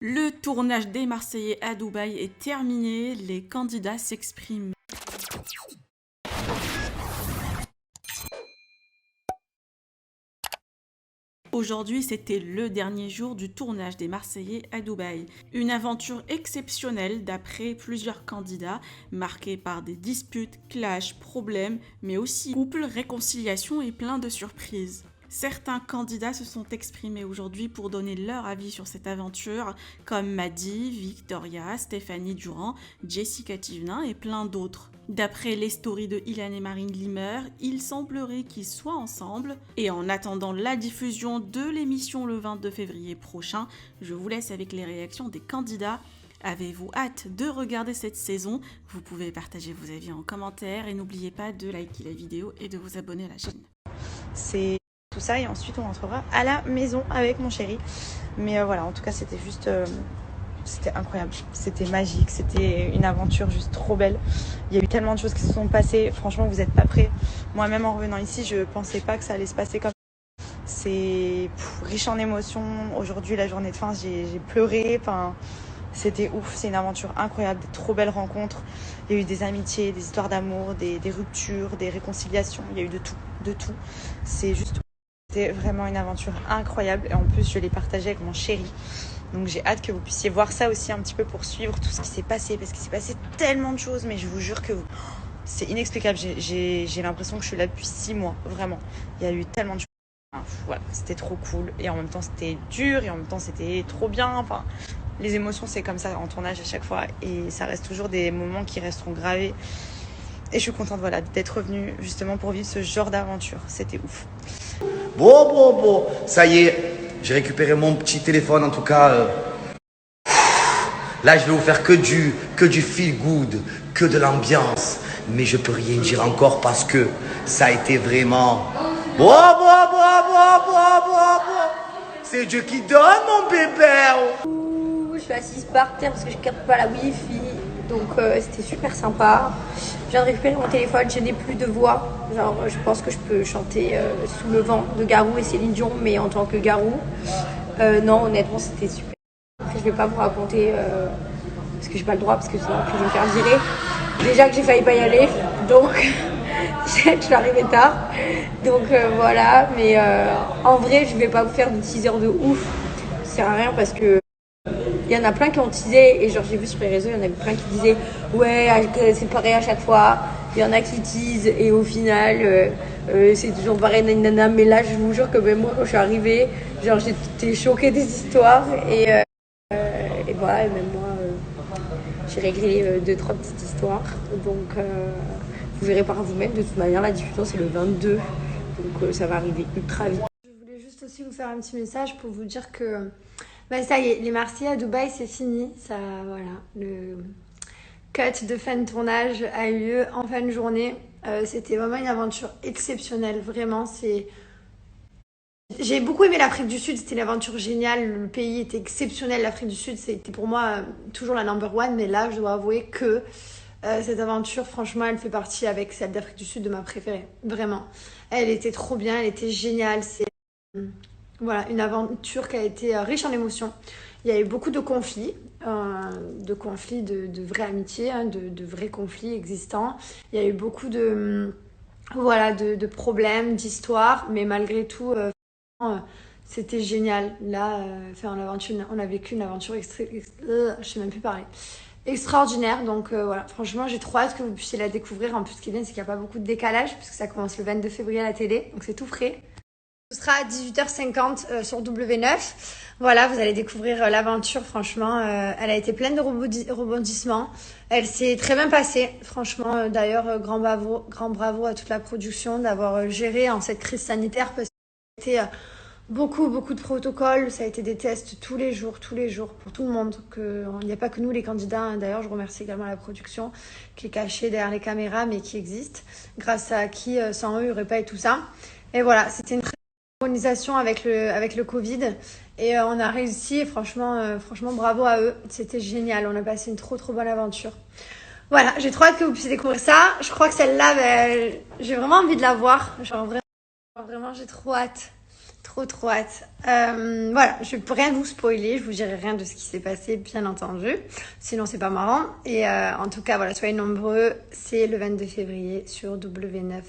Le tournage des Marseillais à Dubaï est terminé, les candidats s'expriment. Aujourd'hui, c'était le dernier jour du tournage des Marseillais à Dubaï. Une aventure exceptionnelle d'après plusieurs candidats, marquée par des disputes, clashs, problèmes, mais aussi couples, réconciliations et plein de surprises. Certains candidats se sont exprimés aujourd'hui pour donner leur avis sur cette aventure, comme Madi, Victoria, Stéphanie Durand, Jessica Thivenin et plein d'autres. D'après les stories de Ilan et Marine Limmer, il semblerait qu'ils soient ensemble. Et en attendant la diffusion de l'émission le 22 février prochain, je vous laisse avec les réactions des candidats. Avez-vous hâte de regarder cette saison? Vous pouvez partager vos avis en commentaire et n'oubliez pas de liker la vidéo et de vous abonner à la chaîne. C'est tout ça et ensuite on rentrera à la maison avec mon chéri. Mais voilà, en tout cas c'était juste... c'était incroyable, c'était magique, c'était une aventure juste trop belle. Il y a eu tellement de choses qui se sont passées, franchement vous n'êtes pas prêts. Moi-même en revenant ici, je pensais pas que ça allait se passer comme ça. C'est riche en émotions. Aujourd'hui, la journée de fin, j'ai pleuré. Enfin, c'était ouf, c'est une aventure incroyable, des trop belles rencontres. Il y a eu des amitiés, des histoires d'amour, des ruptures, des réconciliations. Il y a eu de tout, de tout. C'est juste... C'était vraiment une aventure incroyable et en plus je l'ai partagée avec mon chéri. Donc j'ai hâte que vous puissiez voir ça aussi un petit peu pour suivre tout ce qui s'est passé. Parce qu'il s'est passé tellement de choses, mais je vous jure que c'est inexplicable. J'ai l'impression que je suis là depuis 6 mois, vraiment. Il y a eu tellement de choses. Enfin, voilà, c'était trop cool. Et en même temps c'était dur et en même temps c'était trop bien. Enfin, les émotions c'est comme ça en tournage à chaque fois. Et ça reste toujours des moments qui resteront gravés. Et je suis contente voilà, d'être revenue justement pour vivre ce genre d'aventure. C'était ouf. Bon, ça y est, j'ai récupéré mon petit téléphone en tout cas. Là, je vais vous faire que du feel good, que de l'ambiance. Mais je peux rien dire encore parce que ça a été vraiment... Bon. C'est Dieu qui donne, mon bébé. Je suis assise par terre parce que je capte pas la wifi. Donc c'était super sympa. Je viens de récupérer mon téléphone, je n'ai plus de voix. Genre je pense que je peux chanter Sous le vent de Garou et Céline Dion, mais en tant que Garou. Non, honnêtement c'était super. Après je vais pas vous raconter parce que j'ai pas le droit, parce que sinon je vais me faire virer. Déjà que j'ai failli pas y aller, donc je suis arrivée tard. Donc voilà, mais en vrai je vais pas vous faire de teaser de ouf. Ça sert à rien parce que il y en a plein qui ont teasé, et genre j'ai vu sur les réseaux, il y en avait plein qui disaient ouais c'est pareil à chaque fois. Il y en a qui teasent et au final c'est toujours pareil nanana. Mais là je vous jure que même moi quand je suis arrivée, genre j'étais choquée des histoires et voilà, et même moi j'ai réglé 2-3 petites histoires. Donc vous verrez par vous-même. De toute manière la diffusion c'est le 22, donc ça va arriver ultra vite. Je voulais juste aussi vous faire un petit message pour vous dire que ça y est, les Marseillais à Dubaï, c'est fini. Ça, voilà, le cut de fin de tournage a eu lieu en fin de journée. C'était vraiment une aventure exceptionnelle, vraiment. J'ai beaucoup aimé l'Afrique du Sud, c'était une aventure géniale. Le pays était exceptionnel. L'Afrique du Sud, c'était pour moi toujours la number one. Mais là, je dois avouer que cette aventure, franchement, elle fait partie avec celle d'Afrique du Sud de ma préférée. Vraiment. Elle était trop bien, elle était géniale. Voilà, une aventure qui a été riche en émotions. Il y a eu beaucoup de conflits, de vraies amitiés, hein, de vrais conflits existants. Il y a eu beaucoup de problèmes, d'histoires, mais malgré tout, c'était génial. Là, on a vécu une aventure je sais même plus parler. Extraordinaire. Donc voilà, franchement, j'ai trop hâte que vous puissiez la découvrir. En plus, ce qui est bien, c'est qu'il n'y a pas beaucoup de décalage, puisque ça commence le 22 février à la télé, donc c'est tout frais. Ce sera à 18h50 sur W9. Voilà, vous allez découvrir l'aventure. Franchement, elle a été pleine de rebondissements. Elle s'est très bien passée. Franchement, d'ailleurs, grand bravo à toute la production d'avoir géré en cette crise sanitaire, parce que ça a été beaucoup de protocoles. Ça a été des tests tous les jours pour tout le monde. Il n'y a pas que nous les candidats, hein. D'ailleurs, je remercie également la production qui est cachée derrière les caméras, mais qui existe, grâce à qui, sans eux, il n'y aurait pas eu tout ça. Et voilà, c'était une organisation avec le Covid, et on a réussi, et franchement bravo à eux, c'était génial, on a passé une trop bonne aventure. Voilà, j'ai trop hâte que vous puissiez découvrir ça. Je crois que celle-là, j'ai vraiment envie de la voir, genre vraiment j'ai trop hâte. Trop hâte. Voilà, je peux rien vous spoiler, je vous dirai rien de ce qui s'est passé, bien entendu. Sinon, c'est pas marrant. Et en tout cas, voilà, soyez nombreux. C'est le 22 février sur W9.